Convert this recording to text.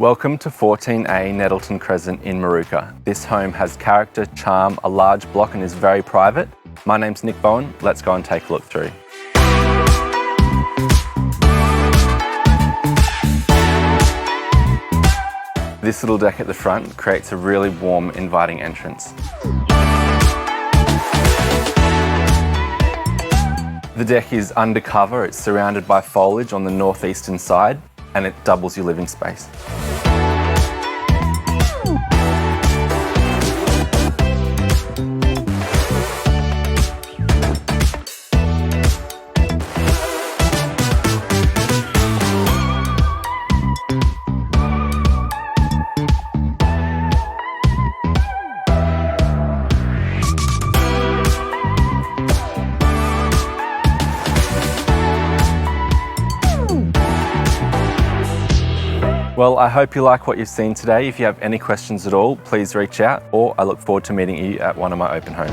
Welcome to 14A Nettleton Crescent in Moorooka. This home has character, charm, a large block and is very private. My name's Nick Bowen. Let's go and take a look through. This little deck at the front creates a really warm, inviting entrance. The deck is undercover. It's surrounded by foliage on the northeastern side, and it doubles your living space. Well, I hope you like what you've seen today. If you have any questions at all, please reach out, or I look forward to meeting you at one of my open homes.